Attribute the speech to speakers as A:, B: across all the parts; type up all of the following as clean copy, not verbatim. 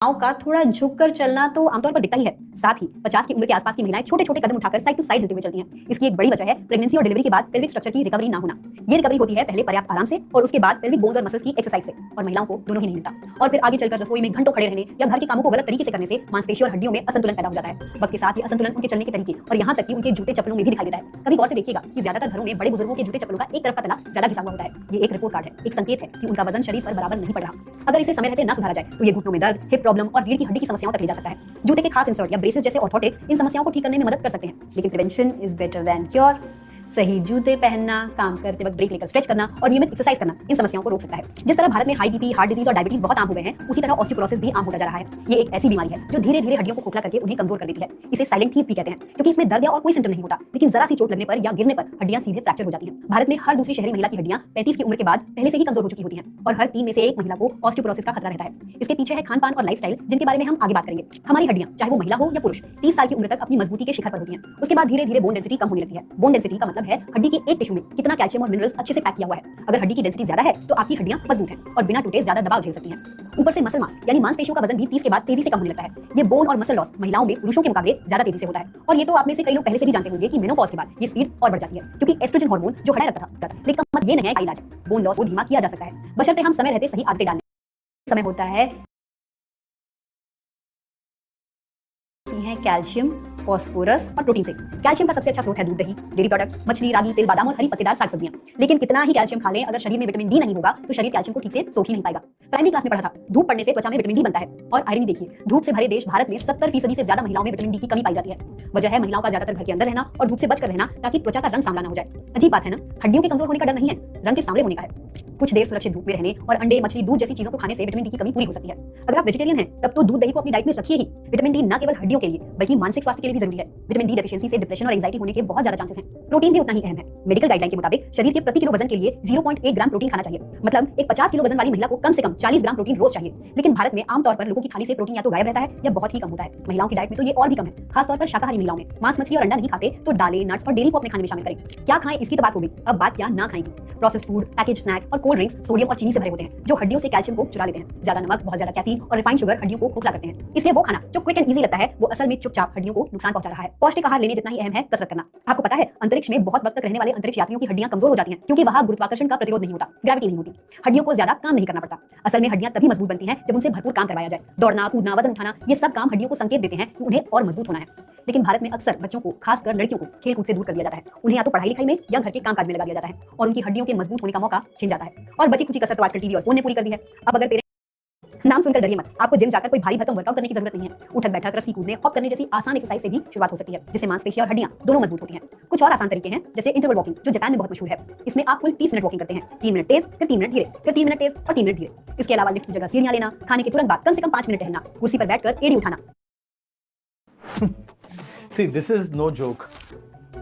A: पाँव का थोड़ा झुककर चलना तो आमतौर पर दिखता ही है। साथ ही 50 की उम्र के आसपास की महिलाएं छोटे-छोटे कदम उठाकर साइड टू साइड हिलते हुए चलती हैं। इसकी एक बड़ी वजह है प्रेगनेंसी और डिलीवरी के बाद पेल्विक स्ट्रक्चर की रिकवरी ना होना। ये रिकवरी होती है पहले पर्याप्त आराम से और उसके बाद पेल्विक बोन्स और मसल्स की एक्सरसाइज से, और महिलाओं को दोनों ही नहीं मिलता। और फिर आगे चलकर रसोई में घंटों खड़े रहने या घर के कामों को गलत तरीके से करने से मांसपेशियों और हड्डियों में असंतुलन पैदा हो जाता है। वक्त के साथ ये असंतुलन उनके चलने के तरीके और यहाँ तक कि उनके जूते चप्पलों में भी दिखाई देता है। कभी गौर से देखिएगा कि ज्यादातर घरों में बड़े बुजुर्गों के जूते चप्पलों का एक तरफ का तला ज्यादा घिसा हुआ होता है। ये एक रिपोर्ट कार्ड है, एक संकेत है कि उनका वजन शरीर पर बराबर नहीं पड़ रहा। अगर इसे समय रहते न सुधारा जाए तो ये घुटनों में दर्द, हिप प्रॉब्लम और रीढ़ की हड्डी की समस्याओं तक ले जा सकता है। जूते के खास इंसर्ट या ब्रेसेस जैसे ऑर्थोटिक्स इन समस्याओं को ठीक करने में मदद कर सकते हैं, लेकिन prevention is better than cure. सही जूते पहनना, काम करते वक्त ब्रेक लेकर स्ट्रेच करना और नियमित एक्सरसाइज करना इन समस्याओं को रोक सकता है। जिस तरह भारत में हाई बीपी, हार्ट डिजीज और डायबिटीज बहुत आम हो गए हैं, उसी तरह ऑस्टियोपोरोसिस भी आम होता जा रहा है। ये एक ऐसी बीमारी है जो धीरे धीरे हड्डियों को खोखला करके उन्हें कमजोर कर देती है। इसे साइलेंट थीफ भी कहते हैं, क्योंकि इसमें दर्द या और कोई सिम्टम नहीं होता, लेकिन जरा सी चोट लगने पर या गिरने पर हड्डियां सीधे फ्रैक्चर हो जाती हैं। भारत में हर दूसरी शहरी महिला की हड्डियां 35 की उम्र के बाद पहले से ही कमजोर हो चुकी होती हैं, और हर 3 में से 1 महिला को ऑस्टियोपोरोसिस का खतरा रहता है। इसके पीछे है खान पान और लाइफस्टाइल, जिनके बारे में हम आगे बात करेंगे। हमारी हड्डियां, चाहे वो महिला हो या पुरुष, 30 साल की उम्र तक अपनी मजबूती के शिखर पर होती हैं। उसके बाद धीरे धीरे बोन डेंसिटी कम होने लगती है। बोन डेंसिटी का मतलब है हड्डी के एक टिश्यू में कितना कैल्शियम और मिनरल्स अच्छे से पैक किया हुआ है। अगर हड्डी की डेंसिटी ज्यादा है तो आपकी हड्डियां मजबूत हैं और बिना टूटे ज्यादा दबाव झेल सकती हैं। ऊपर से मसल मास यानी मांसपेशियों का वजन भी 30 के बाद तेजी से कम होने लगता है। ये बोन और मसल लॉस महिलाओं में पुरुषों के मुकाबले ज्यादा तेजी से होता है, और ये तो आप में से कई लोग पहले से भी जानते होंगे कि मेनोपॉज के बाद ये स्पीड और बढ़ जाती है, क्योंकि एस्ट्रोजन हार्मोन जो हटाया रहता था। लेकिन इसका मतलब ये नहीं है कि इलाज बोन लॉस को धीमा किया जा सकता है, बशर्ते हम समय रहते सही आदतें डालें। समय होता है कैल्शियम, फास्फोरस और प्रोटीन से। कैल्शियम का सबसे अच्छा स्रोत है दूध, दही, डेयरी प्रोडक्ट्स, मछली, रागी, तिल, बादाम और हरी पत्तेदार साग सब्जियां। लेकिन कितना ही कैल्शियम खा लें, अगर शरीर में विटामिन डी नहीं होगा तो शरीर कैल्शियम को ठीक से सोख ही नहीं पाएगा। प्राइमरी क्लास में पढ़ा था, धूप पड़ने से त्वचा में विटामिन डी बनता है, और आयरन देखिए, धूप से भरे देश भारत में 70% से ज्यादा महिलाओं में विटामिन डी की कमी पाई जाती है। वजह है महिलाओं का ज्यादातर घर के अंदर रहना और धूप से बचकर रहना, ताकि त्वचा का रंग सांवला ना हो जाए। अजीब बात है ना, हड्डियों के कमजोर होने का डर नहीं है, रंग के सांवले होने का है। कुछ देर सुरक्षित धूप में रहने और अंडे, मछली, दूध जैसी चीजों को खाने से विटामिन डी की कमी पूरी हो सकती है। अगर आप वेजिटेरियन हैं तब तो दूध, दही को अपनी डाइट में रखिए ही। विटामिन डी न केवल हड्डियों के लिए बल्कि मानसिक स्वास्थ्य के लिए भी जरूरी है। विटामिन डी डेफिशिएंसी से डिप्रेशन और एंजाइटी होने के बहुत ज्यादा चांसेस हैं। प्रोटीन भी उतना ही अहम है। मेडिकल गाइडलाइन के मुताबिक शरीर के प्रति किलो वजन के लिए 0.1 ग्राम प्रोटीन खाना चाहिए। मतलब एक 50 किलो वजन वाली महिला को कम से कम 40 ग्राम प्रोटीन रोज चाहिए। लेकिन भारत में आमतौर पर लोगों की थाली से प्रोटीन या तो गायब रहता है या बहुत ही कम होता है। महिलाओं की डाइट में तो ये और भी कम है, खासतौर पर शाकाहारी महिलाओं में। मांस, मछली और अंडा नहीं खाते तो दालें, नट्स और डेयरी को अपने खाने में शामिल करें। क्या खाएं इसकी तो बात हो गई, अब बात क्या ना खाएं की। प्रोसेस्ड फूड, पैकेज स्नैक्स और कोल्ड ड्रिंक्स सोडियम और चीनी से भरे होते हैं, जो हड्डियों से कैल्शियम को चुरा लेते हैं। ज्यादा नमक, बहुत ज्यादा कैफीन और रिफाइंड शुगर हड्डियों को खोखला करते हैं। इसलिए वो खाना जो क्विक एंड इजी लगता है, वो असल में चुपचाप हड्डियों को नुकसान पहुंचा रहा है। पौष्टिक आहार लेने जितना ही अहम है कसरत करना। आपको पता है अंतरिक्ष में बहुत वक्त तक रहने वाले अंतरिक्ष यात्रियों की हड्डियां कमजोर हो जाती हैं, क्योंकि वहां गुरुत्वाकर्षण का प्रतिरोध नहीं होता, ग्रेविटी नहीं होती। हड्डियों को ज्यादा काम नहीं करना पड़ता। असल में हड्डियां तभी मजबूत बनती हैं जब उनसे भरपूर काम करवाया जाए। दौड़ना, कूदना, वजन उठाना, ये सब काम हड्डियों को संकेत देते हैं कि उन्हें और मजबूत होना है। लेकिन भारत में अक्सर बच्चों को, खासकर लड़कियों को, खेल कूद से दूर कर दिया जाता है। उन्हें या तो पढ़ाई लिखाई में या घर के कामकाज में लगा दिया जाता है, और उनकी हड्डियों के मजबूत होने का मौका छिन जाता है। और बची कुछ कसरत तो आजकल टीवी और फोन ने पूरी कर दी है। अब अगर नाम सुनकर डरिए मत, आपको जिम जाकर कोई भारी भरकम वर्कआउट करने की जरूरत नहीं है। उठक बैठक, रस्सी कूदने, हॉप करने जैसी आसान एक्सरसाइज से भी शुरुआत हो सकती है, जिससे मांसपेशियां और हड्डियां दोनों मजबूत होती हैं। कुछ और आसान तरीके हैं, जैसे इंटरवल वॉकिंग, जो जापान में बहुत मशहूर है। इसमें आप कुल 30 मिनट वॉकिंग करते हैं, 3 मिनट तेज, फिर 3 मिनट धीरे, फिर 3 मिनट तेज और 3 मिनट धीरे। इसके अलावा लिफ्ट की जगह सीढ़ियां लेना, खाने के तुरंत बाद कम से कम 5 मिनट टहलना, कुर्सी पर बैठकर एड़ी उठाना।
B: See, this is no joke.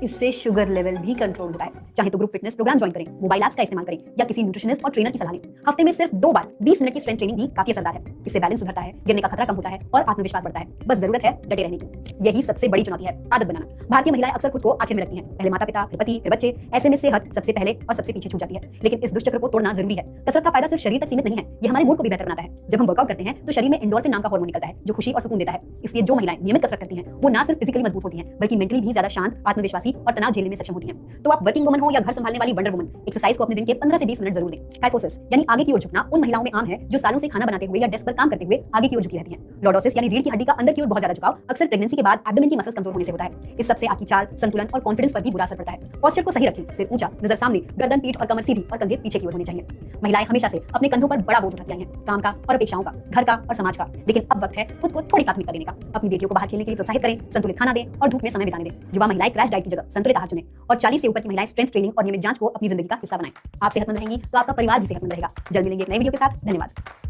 A: इससे शुगर लेवल भी कंट्रोल होता है। चाहे तो ग्रुप फिटनेस प्रोग्राम ज्वाइन करें, मोबाइल ऐप्स का इस्तेमाल करें, या किसी न्यूट्रिशनिस्ट और ट्रेनर की सलाह लें। हफ्ते में सिर्फ 2 बार 20 मिनट की स्ट्रेंथ ट्रेनिंग भी काफी असरदार है। इससे बैलेंस सुधरता है, गिरने का खतरा कम होता है और आत्मविश्वास बढ़ता है। बस जरूरत है डटे रहने की। यही सबसे बड़ी चुनौती है, आदत बनाना। भारतीय महिलाएं अक्सर खुद को आखिर में रखती हैं, पहले माता पिता, फिर पति, फिर बच्चे। ऐसे में सेहत सबसे पहले और सबसे पीछे छूट जाती है। लेकिन इस दुष्चक्र को तोड़ना जरूरी है। कसरत का फायदा सिर्फ शरीर तक सीमित नहीं है, ये हमारे मूड को भी बेहतर बनाता है। जब हम वर्कआउट करते हैं तो शरीर में एंडोर्फिन नाम का हार्मोन निकलता है, जो खुशी और सुकून देता है। इसलिए जो महिलाएं नियमित कसरत करती हैं, वो ना सिर्फ फिजिकली मजबूत होती हैं, बल्कि मेंटली भी ज्यादा शांत, आत्मविश्वासी और तनाव झेलने में सक्षम होती हैं। तो आप वर्किंग वुमन हो या घर संभालने वाली वंडर वुमन, एक्सरसाइज को अपने दिन के 15 से 20 मिनट जरूर दें। काइफोसिस यानी आगे की ओर झुकना उन महिलाओं में आम है जो सालों से खाना बनाते हुए या डेस्क पर काम करते हुए आगे की ओर झुकी रहती हैं। लॉर्डोसिस यानी रीढ़ की हड्डी का अंदर की ओर बहुत ज्यादा झुकाव अक्सर प्रेगनेंसी के बाद एब्डोमेन की मसल्स कमजोर होने से होता है। इस सबसे आपकी चाल, संतुलन और कॉन्फिडेंस पर भी बुरा असर पड़ता है। पोस्चर को सही रखें, सिर ऊंचा, नजर सामने, गर्दन, पीठ और कमर सीधी और कंधे पीछे की ओर होने चाहिए। महिलाएं हमेशा से अपने कंधों पर बड़ा बोझ उठाती आई हैं, काम का और अपेक्षाओं का, घर का और समाज का। लेकिन अब वक्त है खुद को थोड़ी प्राथमिकता देने का। अपनी बेटियों को बाहर खेलने के लिए प्रोत्साहित करें, संतुलित खाना दें और धूप में समय बिताने दें। युवा महिलाएं क्रैश डाइट की जगह संतुलित आहार चुनें, और 40 से ऊपर की महिलाएं स्ट्रेंथ ट्रेनिंग और नियमित जांच को अपनी जिंदगी का हिस्सा बनाएं। आप सेहतमंद रहेंगी तो आपका परिवार भी सेहतमंद रहेगा। जल्द मिलेंगे एक नई वीडियो के साथ। धन्यवाद।